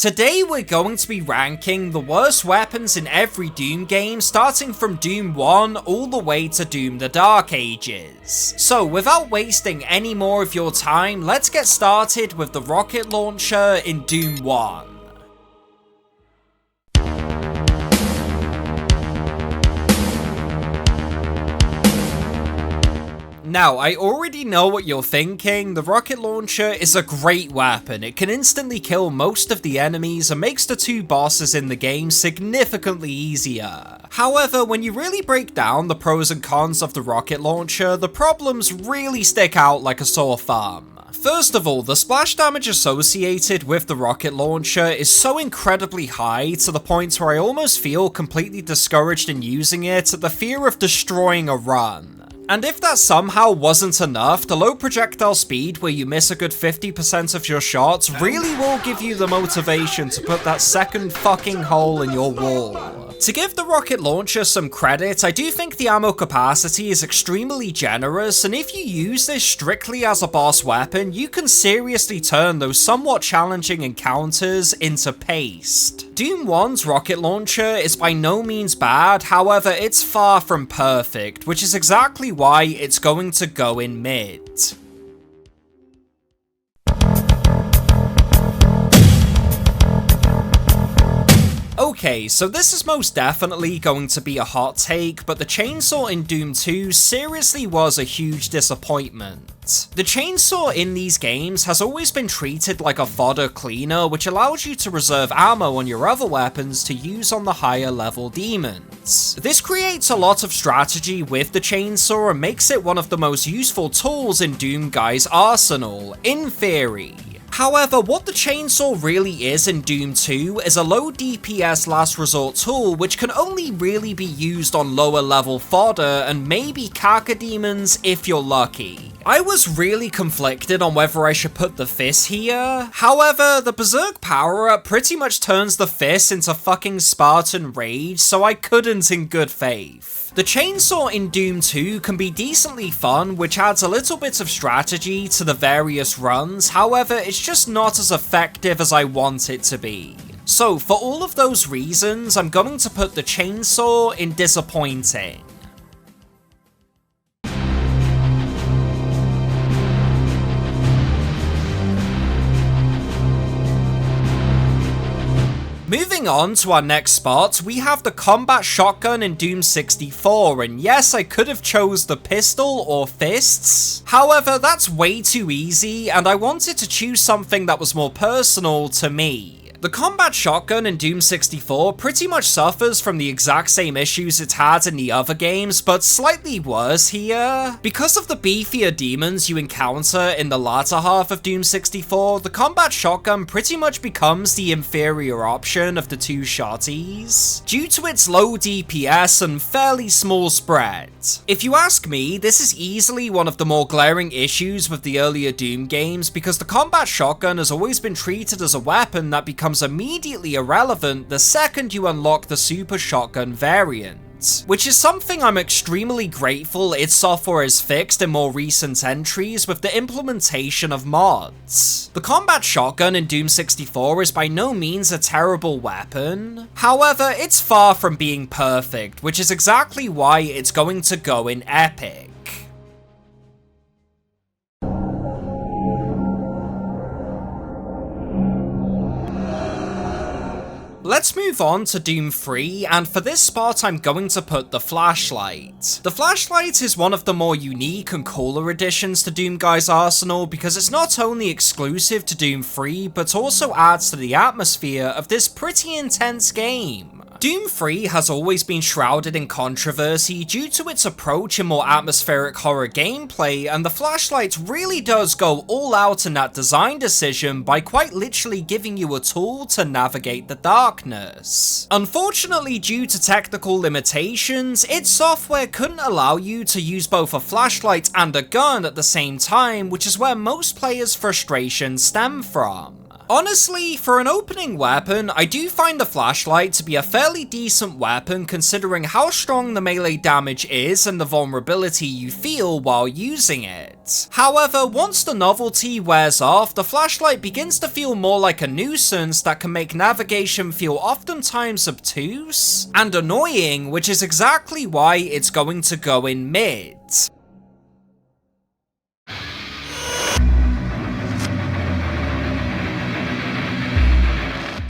Today we're going to be ranking the worst weapons in every Doom game, starting from Doom 1 all the way to Doom the Dark Ages. So without wasting any more of your time, let's get started with the rocket launcher in Doom 1. Now, I already know what you're thinking. The rocket launcher is a great weapon. It can instantly kill most of the enemies and makes the two bosses in the game significantly easier. However, when you really break down the pros and cons of the rocket launcher, the problems really stick out like a sore thumb. First of all, the splash damage associated with the rocket launcher is so incredibly high to the point where I almost feel completely discouraged in using it at the fear of destroying a run. And if that somehow wasn't enough, the low projectile speed where you miss a good 50% of your shots really will give you the motivation to put that second fucking hole in your wall. To give the rocket launcher some credit, I do think the ammo capacity is extremely generous, and if you use this strictly as a boss weapon, you can seriously turn those somewhat challenging encounters into paste. Doom 1's rocket launcher is by no means bad, however it's far from perfect, which is exactly why it's going to go in mid. Okay, so this is most definitely going to be a hot take, but the chainsaw in Doom 2 seriously was a huge disappointment. The chainsaw in these games has always been treated like a fodder cleaner, which allows you to reserve ammo on your other weapons to use on the higher level demons. This creates a lot of strategy with the chainsaw and makes it one of the most useful tools in Doom Guy's arsenal, in theory. However, what the chainsaw really is in Doom 2 is a low DPS last resort tool which can only really be used on lower level fodder and maybe caca demons if you're lucky. I was really conflicted on whether I should put the fist here. However, the Berserk power-up pretty much turns the fist into fucking Spartan Rage, so I couldn't in good faith. The chainsaw in Doom 2 can be decently fun, which adds a little bit of strategy to the various runs, however, it's just not as effective as I want it to be. So, for all of those reasons, I'm going to put the chainsaw in disappointing. Moving on to our next spot, we have the combat shotgun in Doom 64, and yes, I could have chose the pistol or fists. However, that's way too easy, and I wanted to choose something that was more personal to me. The combat shotgun in Doom 64 pretty much suffers from the exact same issues it had in the other games, but slightly worse here. Because of the beefier demons you encounter in the latter half of Doom 64, the combat shotgun pretty much becomes the inferior option of the two shotties, due to its low DPS and fairly small spread. If you ask me, this is easily one of the more glaring issues with the earlier Doom games, because the combat shotgun has always been treated as a weapon that becomes immediately irrelevant the second you unlock the super shotgun variant, which is something I'm extremely grateful its software is fixed in more recent entries with the implementation of mods. The combat shotgun in Doom 64 is by no means a terrible weapon, however it's far from being perfect, which is exactly why it's going to go in epic. Let's move on to Doom 3, and for this spot I'm going to put the flashlight. The flashlight is one of the more unique and cooler additions to Doom Guy's arsenal because it's not only exclusive to Doom 3, but also adds to the atmosphere of this pretty intense game. Doom 3 has always been shrouded in controversy due to its approach in more atmospheric horror gameplay, and the flashlight really does go all out in that design decision by quite literally giving you a tool to navigate the darkness. Unfortunately, due to technical limitations, its software couldn't allow you to use both a flashlight and a gun at the same time, which is where most players' frustrations stem from. Honestly, for an opening weapon, I do find the flashlight to be a fairly decent weapon considering how strong the melee damage is and the vulnerability you feel while using it. However, once the novelty wears off, the flashlight begins to feel more like a nuisance that can make navigation feel oftentimes obtuse and annoying, which is exactly why it's going to go in mid.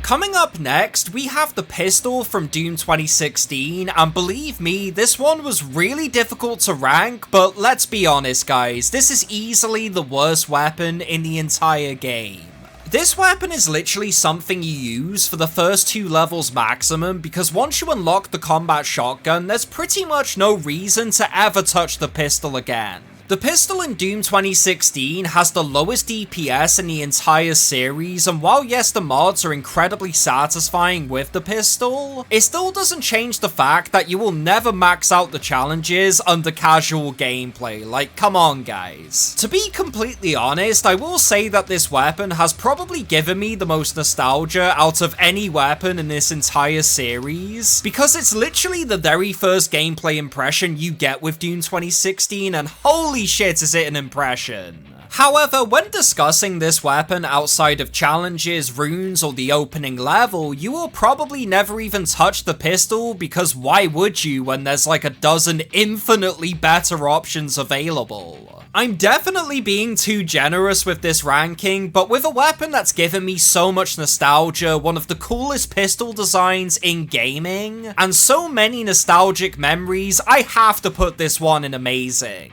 Coming up next, we have the pistol from Doom 2016, and believe me, this one was really difficult to rank, but let's be honest guys, this is easily the worst weapon in the entire game. This weapon is literally something you use for the first 2 levels maximum, because once you unlock the combat shotgun, there's pretty much no reason to ever touch the pistol again. The pistol in Doom 2016 has the lowest DPS in the entire series, and while yes, the mods are incredibly satisfying with the pistol, it still doesn't change the fact that you will never max out the challenges under casual gameplay. Like, come on guys. To be completely honest, I will say that this weapon has probably given me the most nostalgia out of any weapon in this entire series, because it's literally the very first gameplay impression you get with Doom 2016, and holy shit is it an impression. However, when discussing this weapon outside of challenges, runes, or the opening level, you will probably never even touch the pistol, because why would you when there's like a dozen infinitely better options available? I'm definitely being too generous with this ranking, but with a weapon that's given me so much nostalgia, one of the coolest pistol designs in gaming, and so many nostalgic memories, I have to put this one in amazing.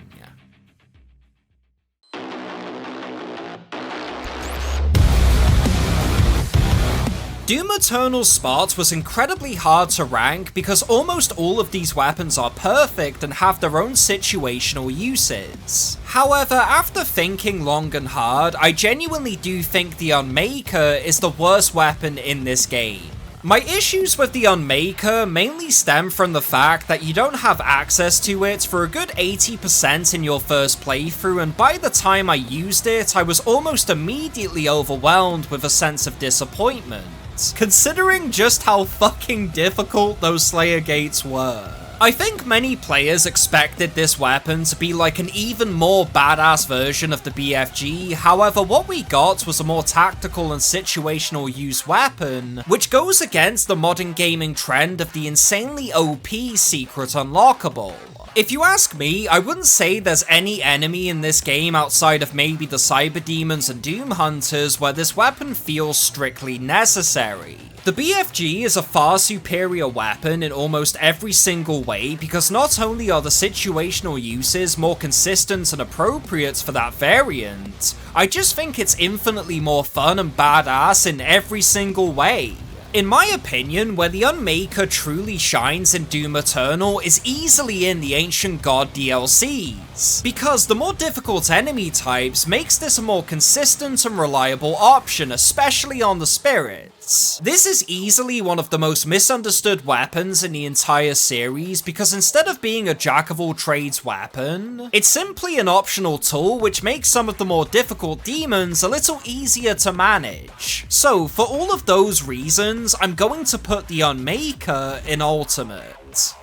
Doom Eternal's spot was incredibly hard to rank because almost all of these weapons are perfect and have their own situational uses. However, after thinking long and hard, I genuinely do think the Unmaker is the worst weapon in this game. My issues with the Unmaker mainly stem from the fact that you don't have access to it for a good 80% in your first playthrough, and by the time I used it, I was almost immediately overwhelmed with a sense of disappointment, considering just how fucking difficult those Slayer gates were. I think many players expected this weapon to be like an even more badass version of the BFG, however what we got was a more tactical and situational use weapon, which goes against the modern gaming trend of the insanely OP secret unlockable. If you ask me, I wouldn't say there's any enemy in this game outside of maybe the Cyber Demons and Doom Hunters where this weapon feels strictly necessary. The BFG is a far superior weapon in almost every single way because not only are the situational uses more consistent and appropriate for that variant, I just think it's infinitely more fun and badass in every single way. In my opinion, where the Unmaker truly shines in Doom Eternal is easily in the Ancient God DLCs, because the more difficult enemy types makes this a more consistent and reliable option, especially on the spirits. This is easily one of the most misunderstood weapons in the entire series, because instead of being a jack-of-all-trades weapon, it's simply an optional tool which makes some of the more difficult demons a little easier to manage. So, for all of those reasons, I'm going to put the Unmaker in Ultimate.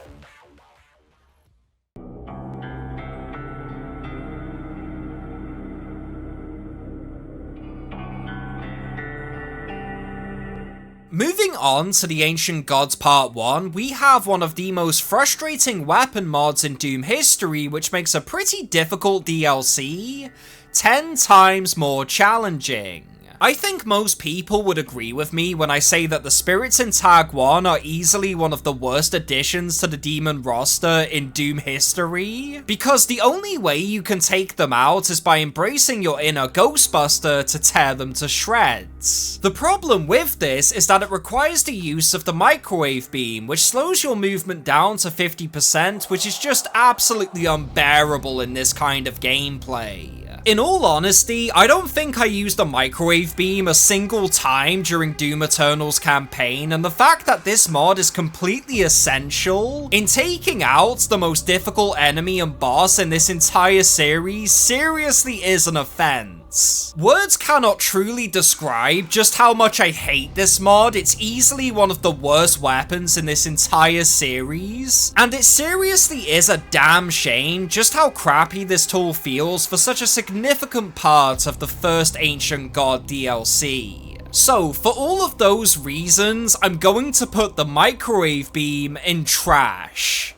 Moving on to the Ancient Gods Part 1, we have one of the most frustrating weapon mods in Doom history, which makes a pretty difficult DLC 10 times more challenging. I think most people would agree with me when I say that the spirits in Tag 1 are easily one of the worst additions to the demon roster in Doom history, because the only way you can take them out is by embracing your inner Ghostbuster to tear them to shreds. The problem with this is that it requires the use of the microwave beam, which slows your movement down to 50%, which is just absolutely unbearable in this kind of gameplay. In all honesty, I don't think I used a microwave beam a single time during Doom Eternal's campaign, and the fact that this mod is completely essential in taking out the most difficult enemy and boss in this entire series seriously is an offense. Words cannot truly describe just how much I hate this mod. It's easily one of the worst weapons in this entire series, and it seriously is a damn shame just how crappy this tool feels for such a significant part of the first Ancient God DLC. So, for all of those reasons, I'm going to put the microwave beam in trash.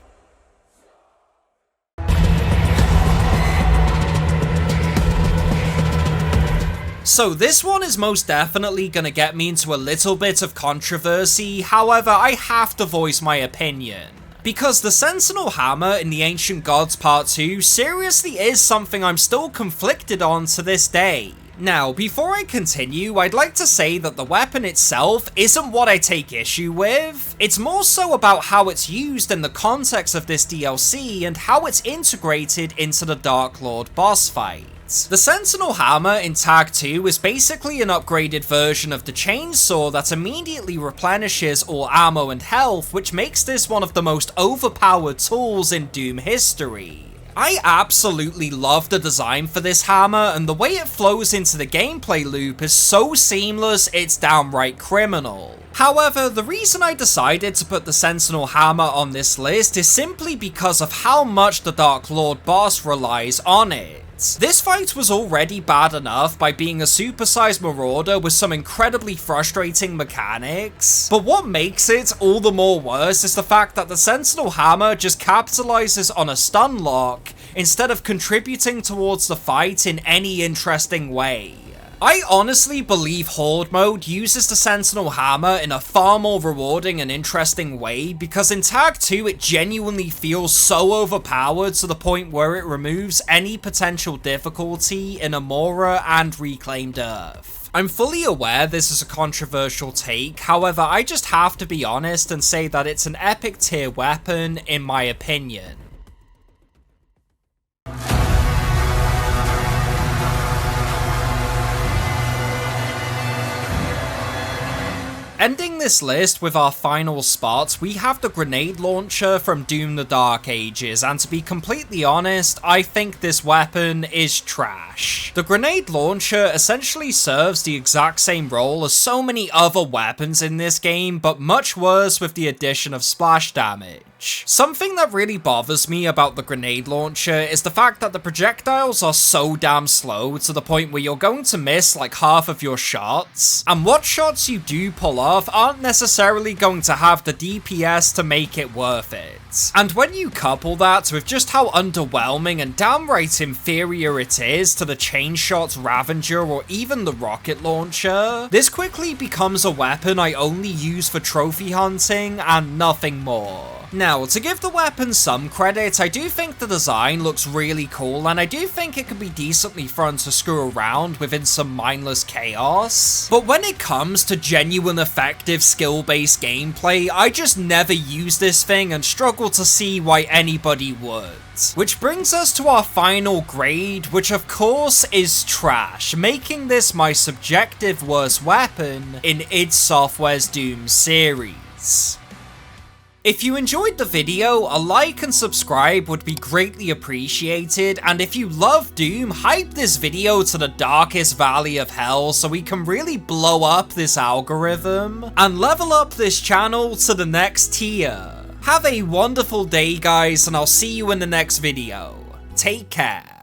So this one is most definitely gonna get me into a little bit of controversy, however I have to voice my opinion. Because the Sentinel Hammer in the Ancient Gods Part 2 seriously is something I'm still conflicted on to this day. Now, before I continue, I'd like to say that the weapon itself isn't what I take issue with. It's more so about how it's used in the context of this DLC and how it's integrated into the Dark Lord boss fight. The Sentinel Hammer in Tag 2 is basically an upgraded version of the chainsaw that immediately replenishes all ammo and health, which makes this one of the most overpowered tools in Doom history. I absolutely love the design for this hammer, and the way it flows into the gameplay loop is so seamless it's downright criminal. However, the reason I decided to put the Sentinel Hammer on this list is simply because of how much the Dark Lord boss relies on it. This fight was already bad enough by being a supersized marauder with some incredibly frustrating mechanics, but what makes it all the more worse is the fact that the Sentinel Hammer just capitalizes on a stun lock instead of contributing towards the fight in any interesting way. I honestly believe Horde mode uses the Sentinel Hammer in a far more rewarding and interesting way, because in Tag 2 it genuinely feels so overpowered to the point where it removes any potential difficulty in Amora and Reclaimed Earth. I'm fully aware this is a controversial take, however I just have to be honest and say that it's an epic tier weapon in my opinion. Ending this list with our final spot, we have the grenade launcher from Doom the Dark Ages, and to be completely honest, I think this weapon is trash. The grenade launcher essentially serves the exact same role as so many other weapons in this game, but much worse with the addition of splash damage. Something that really bothers me about the grenade launcher is the fact that the projectiles are so damn slow to the point where you're going to miss like half of your shots, and what shots you do pull off aren't necessarily going to have the DPS to make it worth it. And when you couple that with just how underwhelming and downright inferior it is to the Chainshot Ravager or even the rocket launcher, this quickly becomes a weapon I only use for trophy hunting and nothing more. Now, to give the weapon some credit, I do think the design looks really cool, and I do think it could be decently fun to screw around within some mindless chaos. But when it comes to genuine effective skill-based gameplay, I just never use this thing and struggle to see why anybody would. Which brings us to our final grade, which of course is trash, making this my subjective worst weapon in id Software's Doom series. If you enjoyed the video, a like and subscribe would be greatly appreciated, and if you love Doom, hype this video to the darkest valley of hell so we can really blow up this algorithm and level up this channel to the next tier. Have a wonderful day guys, and I'll see you in the next video. Take care.